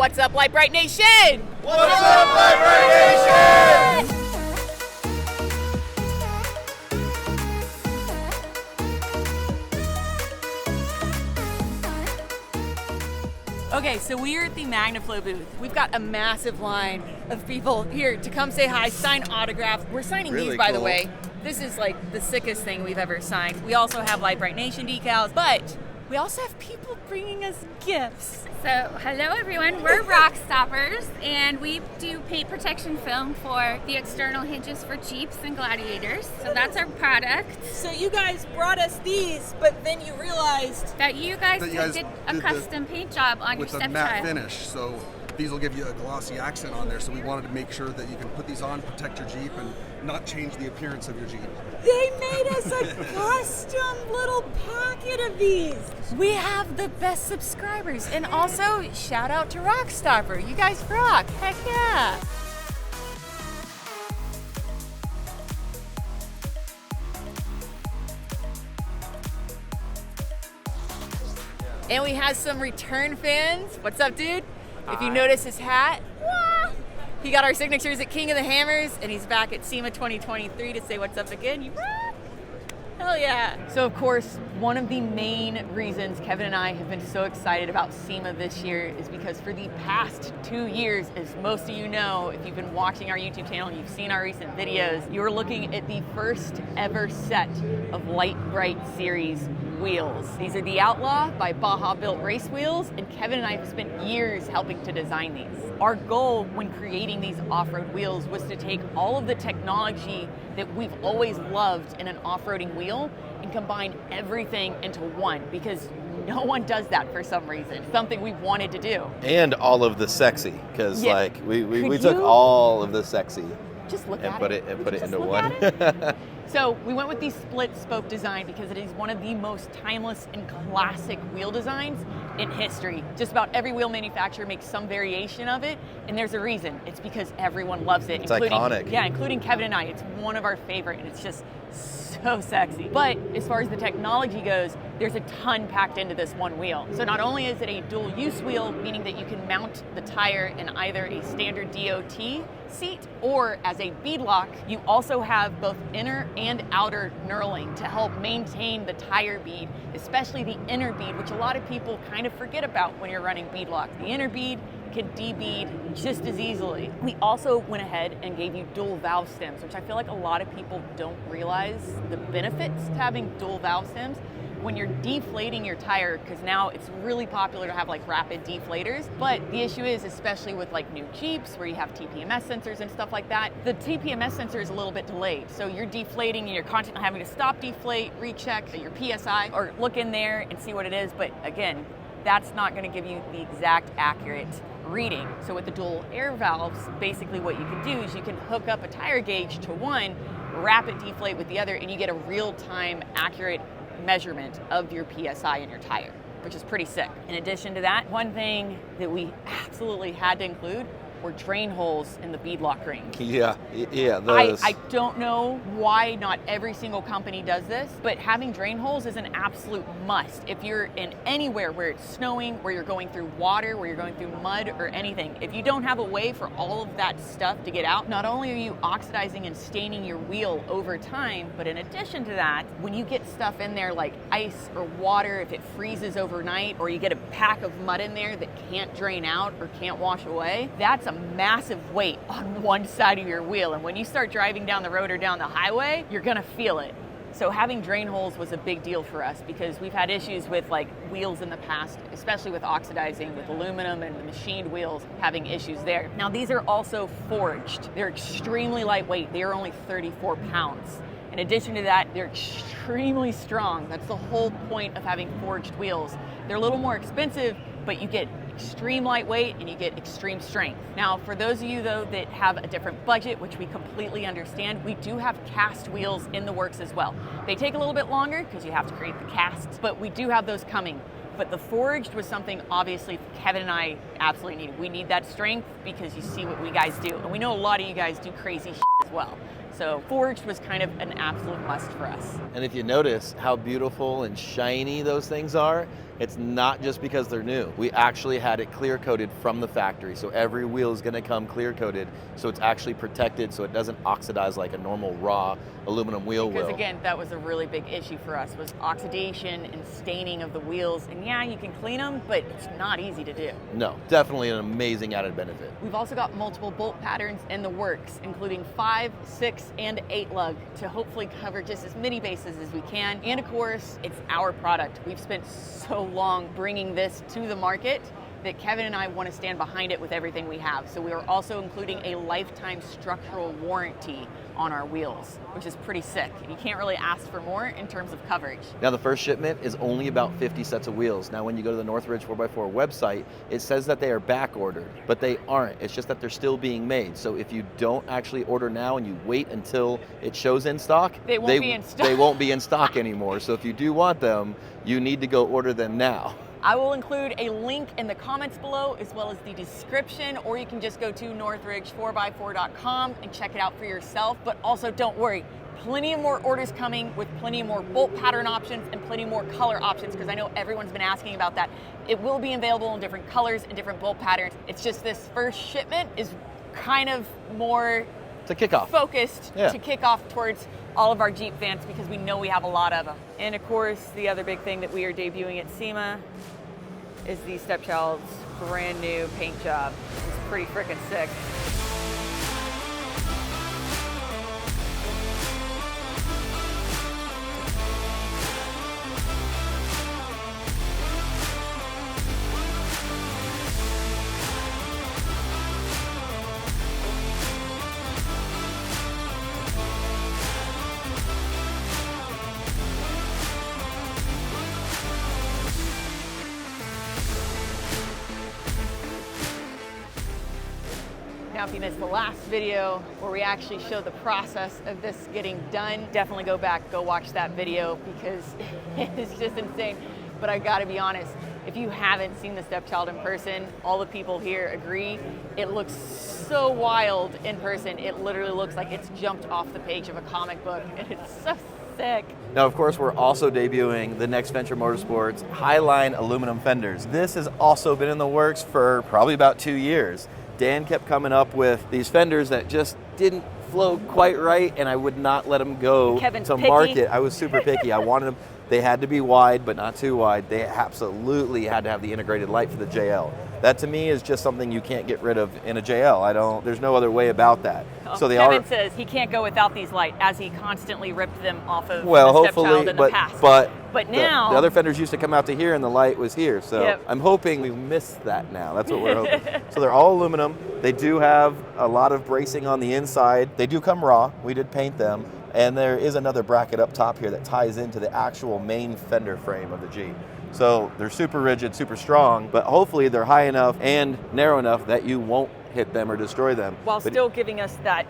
What's up, Brite Nation? What's up, Brite Nation? Okay, so we are at the MagnaFlow booth. We've got a massive line of people here to come say hi, sign autographs. We're signing Really these, by the cool. way. This is like the sickest thing we've ever signed. We also have Brite Nation decals, but we also have people bringing us gifts. So, hello everyone, we're Rock Stoppers, and we do paint protection film for the external hinges for Jeeps and Gladiators. So that's our product. So you guys brought us these, but then you realized That you guys That you guys did a did custom paint job on your with a matte stepchild. finish. So these will give you a glossy accent on there. So we wanted to make sure that you can put these on, protect your Jeep, and not change the appearance of your Jeep. they made us a custom little packet of these. We have the best subscribers. And also, shout out to Rockstopper. You guys rock. Heck yeah. And we have some return fans. What's up, dude? If you notice his hat, he got our signatures at King of the Hammers, and he's back at Sema 2023 to say what's up again. You rock! Hell yeah! So of course, one of the main reasons Kevin and I have been so excited about Sema this year is because for the past 2 years, as most of you know, if you've been watching our YouTube channel and you've seen our recent videos, you were looking at the first ever set of Lite Brite series wheels. These are the Outlaw by Baja Built race wheels, and Kevin and I have spent years helping to design these. Our goal when creating these off-road wheels was to take all of the technology that we've always loved in an off-roading wheel and combine everything into one, because no one does that for some reason. Something we wanted to do. And all of the sexy, because Yeah. like we Could took you- all of the sexy Just look and at put it. it Would you into just look one. at it? So we went with the split spoke design because it is one of the most timeless and classic wheel designs in history. Just about every wheel manufacturer makes some variation of it, and there's a reason. It's because everyone loves it. It's iconic. Yeah, including Kevin and I. It's one of our favorite, and it's just so sexy. But as far as the technology goes, there's a ton packed into this one wheel. So not only is it a dual use wheel, meaning that you can mount the tire in either a standard DOT seat or as a beadlock, you also have both inner and outer knurling to help maintain the tire bead, especially the inner bead, which a lot of people kind of forget about when you're running beadlock. The inner bead can de-bead just as easily. We also went ahead and gave you dual valve stems, which I feel like a lot of people don't realize the benefits to having dual valve stems. When you're deflating your tire, because now it's really popular to have like rapid deflators, but the issue is, especially with like new Jeeps where you have TPMS sensors and stuff like that, the TPMS sensor is a little bit delayed. So you're deflating and you're constantly having to stop, deflate, recheck your PSI, or look in there and see what it is. But again, that's not going to give you the exact accurate reading. So with the dual air valves, basically what you can do is you can hook up a tire gauge to one, rapid deflate with the other, and you get a real-time accurate measurement of your PSI in your tire, which is pretty sick. In addition to that, one thing that we absolutely had to include were drain holes in the beadlock ring. Yeah, those. I don't know why not every single company does this, but having drain holes is an absolute must. If you're in anywhere where it's snowing, where you're going through water, where you're going through mud or anything, if you don't have a way for all of that stuff to get out, not only are you oxidizing and staining your wheel over time, but in addition to that, when you get stuff in there like ice or water, if it freezes overnight, or you get a pack of mud in there that can't drain out or can't wash away, that's a massive weight on one side of your wheel. And when you start driving down the road or down the highway, you're gonna feel it. So having drain holes was a big deal for us because we've had issues with like wheels in the past, especially with oxidizing with aluminum and the machined wheels, having issues there. Now these are also forged. They're extremely lightweight. They are only 34 pounds. In addition to that, they're extremely strong. That's the whole point of having forged wheels. They're a little more expensive, but you get extreme lightweight and you get extreme strength. Now, for those of you though that have a different budget, which we completely understand, we do have cast wheels in the works as well. They take a little bit longer because you have to create the casts, but we do have those coming. But the forged was something obviously Kevin and I absolutely needed. We need that strength because you see what we guys do. And we know a lot of you guys do crazy shit as well. So forged was kind of an absolute must for us. And if you notice how beautiful and shiny those things are, it's not just because they're new. We actually had it clear coated from the factory. So every wheel is gonna come clear coated, so it's actually protected so it doesn't oxidize like a normal raw aluminum wheel will. Because again, that was a really big issue for us, was oxidation and staining of the wheels. And yeah, you can clean them, but it's not easy to do. No, definitely an amazing added benefit. We've also got multiple bolt patterns in the works, including 5, 6, and 8 lug to hopefully cover just as many bases as we can. And of course, it's our product. We've spent so long bringing this to the market that Kevin and I want to stand behind it with everything we have. So we are also including a lifetime structural warranty on our wheels, which is pretty sick. You can't really ask for more in terms of coverage. Now the first shipment is only about 50 sets of wheels. Now when you go to the Northridge 4x4 website, it says that they are back ordered, but they aren't. It's just that they're still being made. So if you don't actually order now and you wait until it shows in stock, they won't be in stock. They won't be in stock anymore. So if you do want them, you need to go order them now. I will include a link in the comments below as well as the description, or you can just go to northridge4x4.com and check it out for yourself. But also don't worry, plenty of more orders coming with plenty more bolt pattern options and plenty more color options, because I know everyone's been asking about that. It will be available in different colors and different bolt patterns. It's just this first shipment is kind of more to kick off. Focused to kick off towards all of our Jeep fans, because we know we have a lot of them. And of course, the other big thing that we are debuting at Sema is the Stepchild's brand new paint job. It's pretty freaking sick. Now, if you missed the last video where we actually showed the process of this getting done, definitely go back, go watch that video, because it's just insane. But I gotta be honest, if you haven't seen the Stepchild in person, all the people here agree, it looks so wild in person. It literally looks like it's jumped off the page of a comic book, and it's so sick. Now, of course, we're also debuting the Next Venture Motorsports Highline aluminum fenders. This has also been in the works for probably about 2 years. Dan kept coming up with these fenders that just didn't flow quite right, and I would not let them go to market. I was super picky. I wanted them, they had to be wide, but not too wide. They absolutely had to have the integrated light for the JL. That to me is just something you can't get rid of in a JL. There's no other way about that. So they Kevin says he can't go without these light, as he constantly ripped them off of the Stepchild in the past. But now the other fenders used to come out to here and the light was here. So I'm hoping we've missed that now. That's what we're hoping. So they're all aluminum. They do have a lot of bracing on the inside. They do come raw. We did paint them. And there is another bracket up top here that ties into the actual main fender frame of the Jeep. So they're super rigid, super strong, but hopefully they're high enough and narrow enough that you won't hit them or destroy them. While still giving us that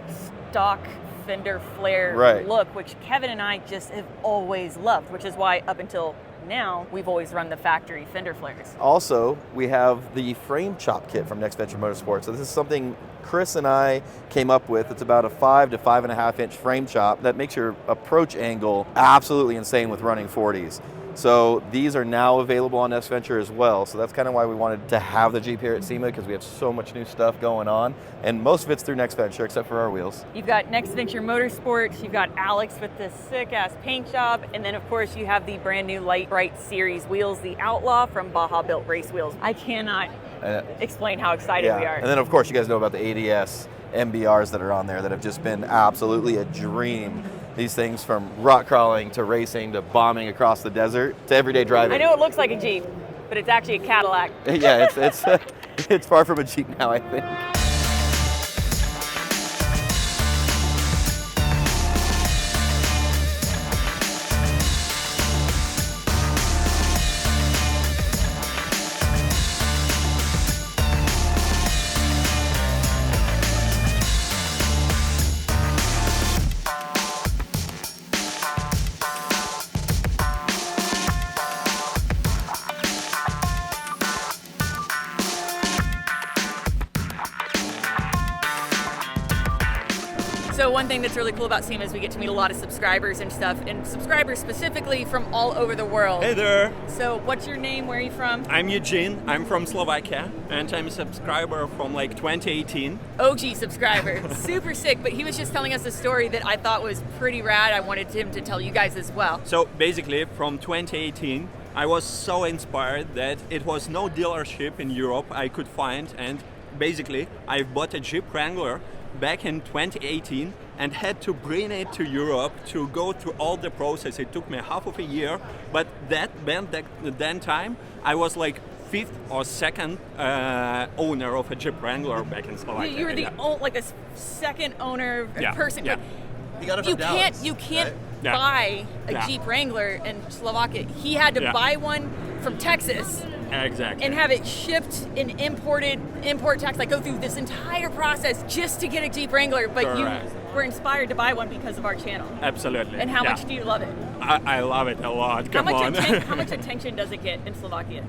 stock fender flare look, which Kevin and I just have always loved, which is why up until now we've always run the factory fender flares. Also, we have the frame chop kit from Next Venture Motorsports. So this is something Chris and I came up with. It's about a 5 to 5.5 inch frame chop that makes your approach angle absolutely insane with running 40s. So these are now available on Next Venture as well. So that's kind of why we wanted to have the Jeep here at Sema, because we have so much new stuff going on. And most of it's through Next Venture, except for our wheels. You've got Next Venture Motorsports, you've got Alex with this sick ass paint job, and then of course you have the brand new Lite Brite series wheels, the Outlaw from Baja Built Race Wheels. I cannot explain how excited we are. And then of course you guys know about the ADS MBRs that are on there that have just been absolutely a dream. These things, from rock crawling to racing to bombing across the desert to everyday driving. I know it looks like a Jeep, but it's actually a Cadillac. Yeah, it's far from a Jeep now, I think. So one thing that's really cool about Sema is we get to meet a lot of subscribers and stuff, and subscribers specifically from all over the world. Hey there. So what's your name? Where are you from? I'm Eugene. I'm from Slovakia, and I'm a subscriber from like 2018. OG subscriber. Super sick, but he was just telling us a story that I thought was pretty rad. I wanted him to tell you guys as well. So basically, from 2018, I was so inspired that it was no dealership in Europe I could find, and basically I bought a Jeep Wrangler back in 2018 and had to bring it to Europe to go through all the process. It took me half of a year, but that time I was like fifth or second owner of a Jeep Wrangler back in Slovakia. You were the second owner person. Yeah. You got it from Dallas, you can't right? buy a Yeah. Jeep Wrangler in Slovakia. He had to buy one from Texas. Exactly. And have it shipped and import tax, like go through this entire process just to get a Jeep Wrangler. But Correct. you were inspired to buy one because of our channel. Absolutely. And how much do you love it? I love it a lot. Come on. How much attention does it get in Slovakia?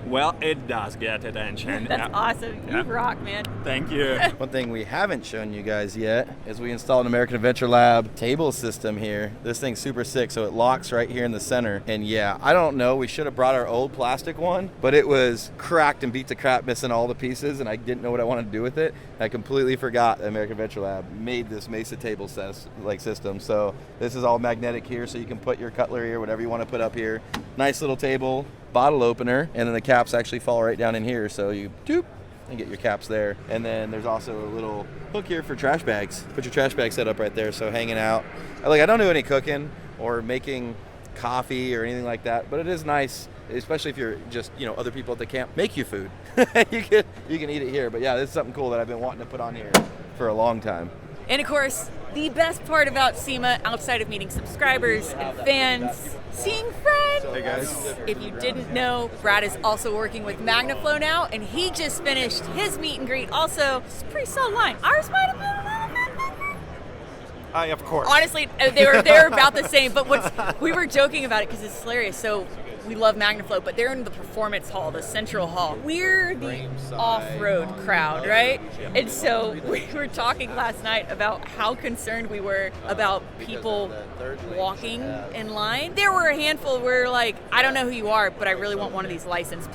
Well, it does get attention. That's awesome. You Yeah. rock, man. Thank you. One thing we haven't shown you guys yet is we installed an American Adventure Lab table system here. This thing's super sick, so it locks right here in the center. And yeah, I don't know, we should have brought our old plastic one, but it was cracked and beat to crap, missing all the pieces, and I didn't know what I wanted to do with it. I completely forgot the American Adventure Lab made this Mesa table system. So this is all magnetic here, so you can put your cutlery or whatever you want to put up here. Nice little table, bottle opener, and then the caps actually fall right down in here, so you doop and get your caps there. And then there's also a little hook here for trash bags. Put your trash bag set up right there, so hanging out. I don't do any cooking or making coffee or anything like that, but it is nice, especially if you're just, other people at the camp make you food. you can eat it here. But yeah, this is something cool that I've been wanting to put on here for a long time. And of course, the best part about Sema, outside of meeting subscribers and fans, seeing friends. Hey guys. If you didn't know, Brad is also working with MagnaFlow now, and he just finished his meet and greet. Also, it's a pretty solid line. Ours might have been a little bit. Of course. Honestly, they're about the same. But we were joking about it because it's hilarious. So we love MagnaFlow, but they're in the performance hall, the central hall. We're the off-road crowd, right? And so we were talking last night about how concerned we were about people walking in line. There were a handful where like, I don't know who you are, but I really want one of these license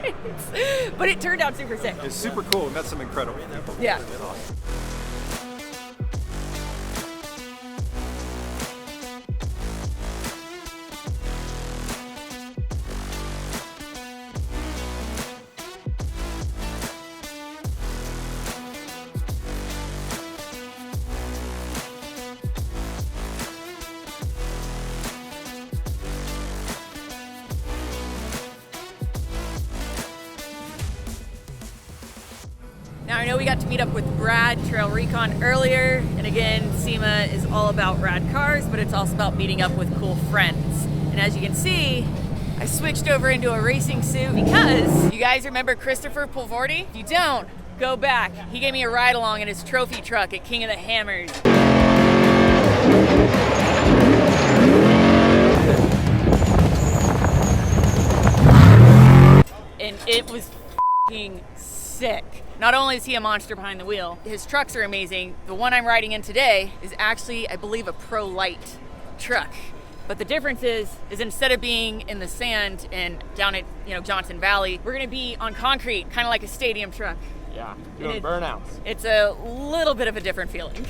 plates. But it turned out super sick. It's super cool. We met some incredible people. Yeah. Now I know we got to meet up with Brad Trail Recon earlier, and again, Sema is all about rad cars, but it's also about meeting up with cool friends. And as you can see, I switched over into a racing suit because you guys remember Christopher Pulvorti? If you don't, go back. He gave me a ride along in his trophy truck at King of the Hammers. And it was f***ing sick. Not only is he a monster behind the wheel, his trucks are amazing. The one I'm riding in today is actually, I believe, a Pro Lite truck. But the difference is instead of being in the sand and down at Johnson Valley, we're gonna be on concrete, kind of like a stadium truck. Yeah, doing burnouts. It's a little bit of a different feeling.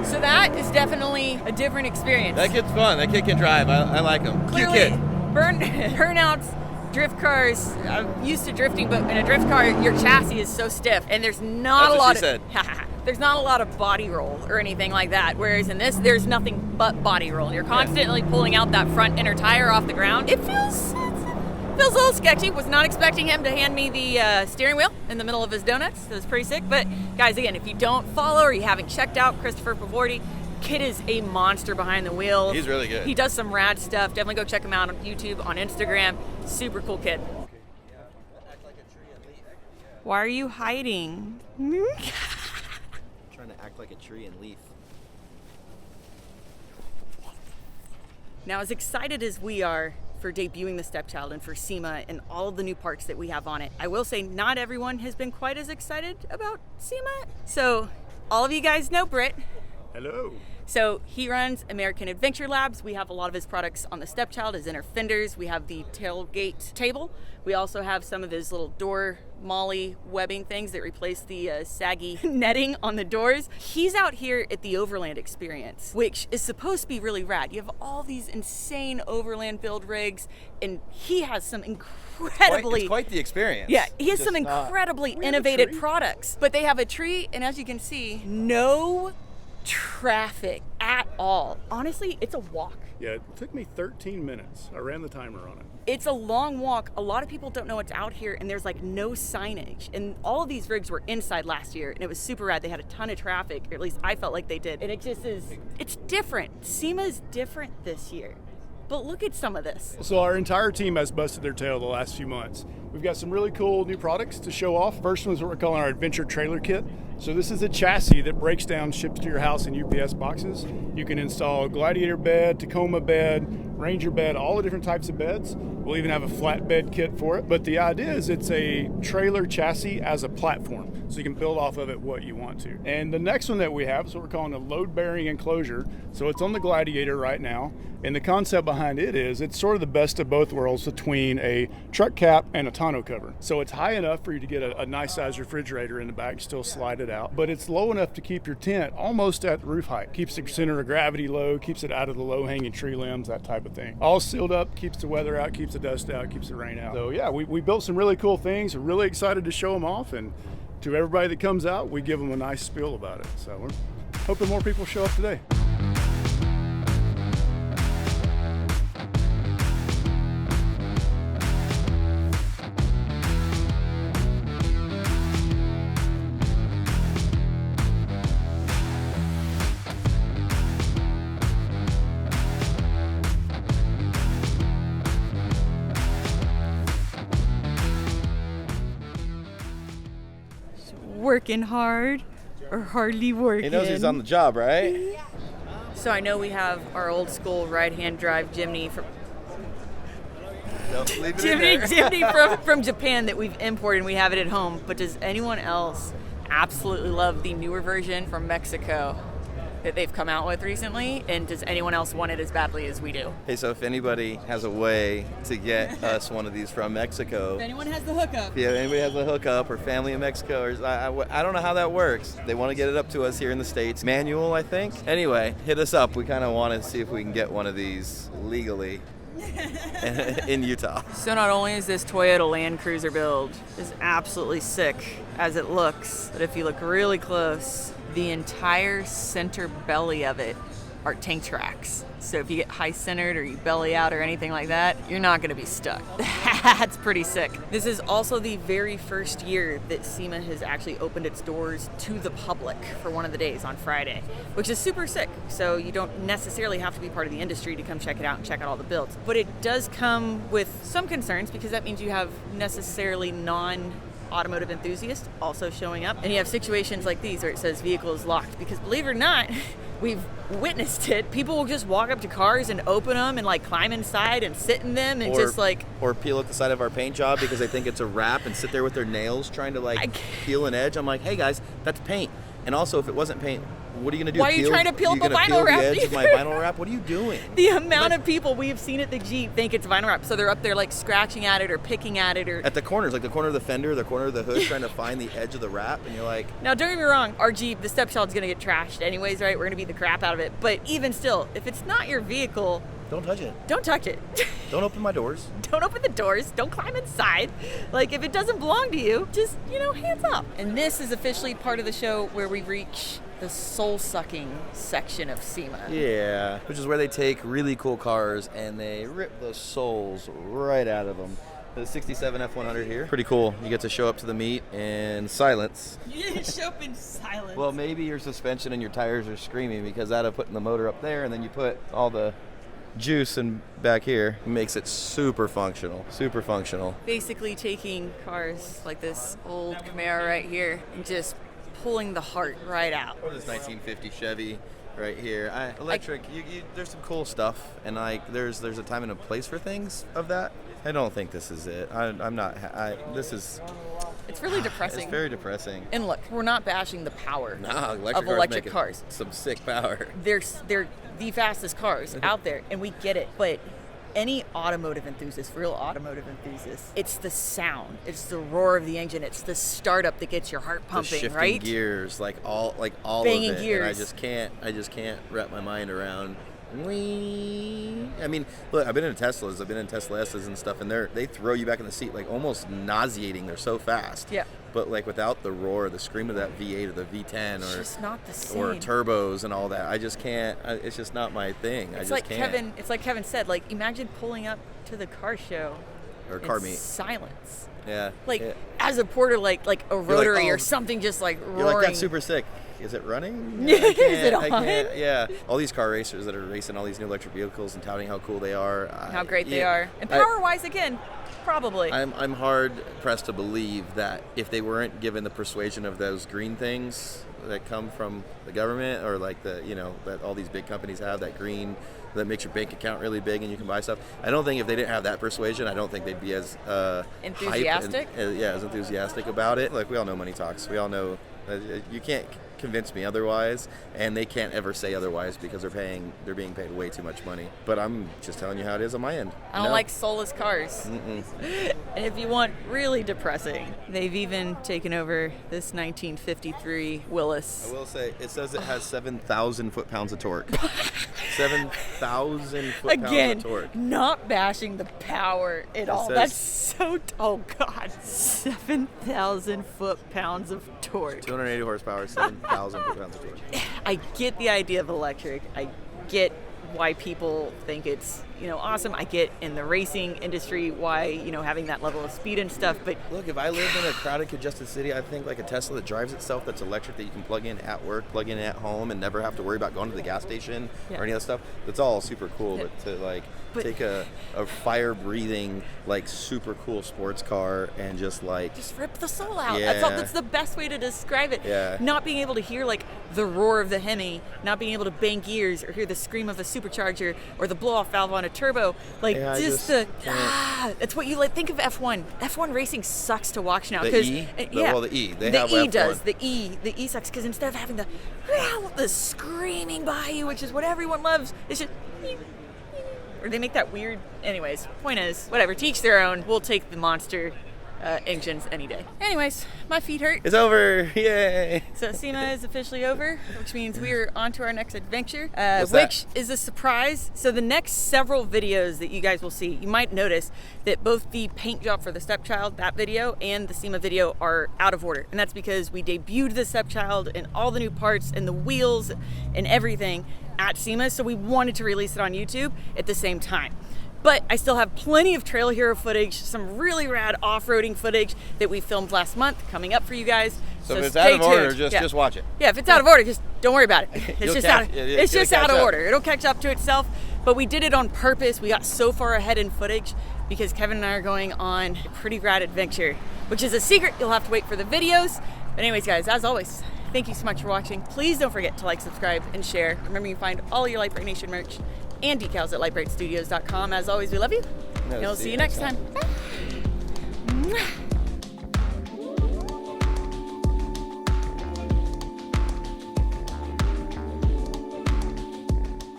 So that is definitely a different experience. That kid's fun. That kid can drive. I like him. Clearly, Cute kid. Burnouts, drift cars. I'm used to drifting, but in a drift car, your chassis is so stiff, and there's not That's a what lot she of. said. There's not a lot of body roll or anything like that. Whereas in this, there's nothing but body roll. You're constantly pulling out that front inner tire off the ground. It feels a little sketchy. Was not expecting him to hand me the steering wheel in the middle of his donuts. It was pretty sick. But guys, again, if you don't follow or you haven't checked out Christopher Pavordi, kid is a monster behind the wheel. He's really good. He does some rad stuff. Definitely go check him out on YouTube, on Instagram. Super cool kid. Why are you hiding? Trying to act like a tree and leaf. Now, as excited as we are for debuting the stepchild and for Sema and all of the new parts that we have on it, I will say not everyone has been quite as excited about Sema. So all of you guys know Brite. Hello. So he runs American Adventure Labs. We have a lot of his products on the stepchild, his inner fenders. We have the tailgate table. We also have some of his little door molly webbing things that replace the saggy netting on the doors. He's out here at the Overland Experience, which is supposed to be really rad. You have all these insane Overland build rigs, and he has some incredibly... It's quite the experience. Yeah, he has Just some incredibly innovative products. But they have a tree, and as you can see, no traffic at all. Honestly, it's a walk. Yeah, it took me 13 minutes. I ran the timer on it. It's a long walk. A lot of people don't know what's out here, and there's like no signage. And all of these rigs were inside last year, and it was super rad. They had a ton of traffic, or at least I felt like they did. And it just is, it's different. Sema's different this year. But look at some of this. So our entire team has busted their tail the last few months. We've got some really cool new products to show off. First one is what we're calling our Adventure Trailer Kit. So this is a chassis that breaks down, ships to your house in UPS boxes. You can install Gladiator bed, Tacoma bed, Ranger bed, all the different types of beds. We'll even have a flatbed kit for it. But the idea is it's a trailer chassis as a platform. So you can build off of it what you want to. And the next one that we have is what we're calling a load-bearing enclosure. So it's on the Gladiator right now. And the concept behind it is it's sort of the best of both worlds between a truck cap and a tonneau cover. So it's high enough for you to get a nice size refrigerator in the back, still slide it out. But it's low enough to keep your tent almost at roof height. Keeps the center of gravity low, keeps it out of the low-hanging tree limbs, that type of thing. All sealed up, keeps the weather out, keeps the dust out, keeps the rain out. So yeah, we built some really cool things. We're really excited to show them off. And to everybody that comes out, we give them a nice spiel about it. So we're hoping more people show up today. Working hard or hardly working. He knows he's on the job, right? So I know we have our old school right-hand drive Jimny from Don't leave it in there. Jimny from Japan that we've imported and we have it at home. But does anyone else absolutely love the newer version from Mexico that they've come out with recently? And does anyone else want it as badly as we do? Hey, so if anybody has a way to get us one of these from Mexico, If anyone has the hookup. yeah, anybody has a hookup or family in Mexico, or I don't know how that works. They want to get it up to us here in the States. Manual, I think. Anyway, hit us up. We kind of want to see if we can get one of these legally in Utah. So not only is this Toyota Land Cruiser build is absolutely sick as it looks, but if you look really close, the entire center belly of it are tank tracks. So if you get high centered or you belly out or anything like that, you're not gonna be stuck. That's pretty sick. This is also the very first year that Sema has actually opened its doors to the public for one of the days on Friday, which is super sick. So you don't necessarily have to be part of the industry to come check it out and check out all the builds. But it does come with some concerns because that means you have necessarily non-automotive enthusiasts also showing up. And you have situations like these where it says vehicle is locked because believe it or not, we've witnessed it. People will just walk up to cars and open them and like climb inside and sit in them and or peel at the side of our paint job because they think it's a wrap and sit there with their nails trying to peel an edge. I'm like, hey guys, that's paint. And also, if it wasn't paint, what are you going to do? Why are you trying to peel up a vinyl wrap? the edge of my vinyl wrap? What are you doing? The amount of people we have seen at the Jeep think it's vinyl wrap, so they're up there like scratching at it or picking at it or At the corners, like the corner of the fender, the corner of the hood, trying to find the edge of the wrap, and you're like... Now, don't get me wrong, our Jeep, the stepchild's gonna get trashed anyways, right? We're gonna beat the crap out of it. But even still, if it's not your vehicle, Don't touch it. don't touch it. Don't open my doors. Don't open the doors. Don't climb inside. Like, if it doesn't belong to you, just, hands up. And this is officially part of the show where we reach the soul-sucking section of Sema. Yeah, which is where they take really cool cars and they rip the souls right out of them. The 67 F100 here. Pretty cool. You get to show up to the meet in silence. You didn't show up in silence. Well, maybe your suspension and your tires are screaming because out of putting the motor up there and then you put all the juice in back here, it makes it super functional. Super functional. Basically taking cars like this old Camaro right here and just pulling the heart right out. Or this 1950 Chevy right here. Electric, there's some cool stuff, and there's a time and a place for things of that. I don't think this is it. This is... It's really depressing. It's very depressing. And look, we're not bashing the power Nah, of electric cars. Some sick power. They're the fastest cars out there, and we get it. But any automotive enthusiast, real automotive enthusiast, it's the sound, it's the roar of the engine, it's the startup that gets your heart pumping, the shifting right? gears, all Banging of it. gears. And I just can't wrap my mind around. Whee. I mean, look, I've been in Teslas, I've been in Tesla S's and stuff, and they throw you back in the seat like almost nauseating. They're so fast. Yeah. But like without the roar, the scream of that V8 or the V10 It's just not the same. or turbos and all that, I just can't. It's just not my thing. It's I just can't. It's like Kevin said. Like, imagine pulling up to the car show Or car in meet. silence. Yeah. Like, yeah. as a porter, like a like, rotary oh, or something, just like roaring. You're like, that's super sick. Is it running? Is it I can't. on? Yeah. All these car racers that are racing all these new electric vehicles and touting how cool they are. How great they yeah, are. And power-wise, again, probably. I'm hard pressed to believe that if they weren't given the persuasion of those green things that come from the government, or like that all these big companies have, that green that makes your bank account really big and you can buy stuff. I don't think if they didn't have that persuasion, I don't think they'd be as enthusiastic. As enthusiastic about it. Like, we all know money talks. We all know you can't convince me otherwise, and they can't ever say otherwise because they're being paid way too much money. But I'm just telling you how it is on my end. I don't like soulless cars. Mm-mm. And if you want really depressing, they've even taken over this 1953 Willys. I will say, it says it has 7,000 foot-pounds of torque. 7,000 foot-pounds Again, of torque. not bashing the power at all. says- That's so, oh God, 7,000 foot-pounds of torque. 280 horsepower, 7,000 foot-pounds of torque. I get the idea of electric. I get why people think it's, awesome. I get in the racing industry why, having that level of speed and stuff, but Look, if I lived in a crowded, congested city, I think like a Tesla that drives itself, that's electric, that you can plug in at work, plug in at home, and never have to worry about going to the gas station or any of that stuff. That's all super cool. But to take a fire-breathing, super cool sports car and just rip the soul out. Yeah. That's the best way to describe it. Yeah. Not being able to hear the roar of the Hemi, not being able to bang gears or hear the scream of a supercharger or the blow-off valve on a turbo. That's what you think of F1. F1 racing sucks to watch now. The E? The E. They have E F1. does. The E sucks because instead of having the screaming by you, which is what everyone loves, it's just... Or they make that weird... Anyways, point is, whatever, teach their own. We'll take the monster engines any day. Anyways, my feet hurt. It's over! Yay! So Sema is officially over, which means we are on to our next adventure, What's which that? is a surprise. So the next several videos that you guys will see, you might notice that both the paint job for the stepchild, that video, and the Sema video are out of order. And that's because we debuted the stepchild and all the new parts and the wheels and everything at Sema, so we wanted to release it on YouTube at the same time. But I still have plenty of Trail Hero footage, some really rad off-roading footage that we filmed last month coming up for you guys. So if it's stay out of order, tuned. just watch it. Yeah, if it's out of order, just don't worry about it. It's You'll just catch- out. it- It's it'll just out catch of up. order. It'll catch up to itself. But we did it on purpose. We got so far ahead in footage because Kevin and I are going on a pretty rad adventure, which is a secret. You'll have to wait for the videos. But anyways, guys, as always, thank you so much for watching. Please don't forget to subscribe, and share. Remember, you can find all your Lite Nation merch and decals at lightbrightstudios.com. As always, we love you. And we'll see you next time. Bye.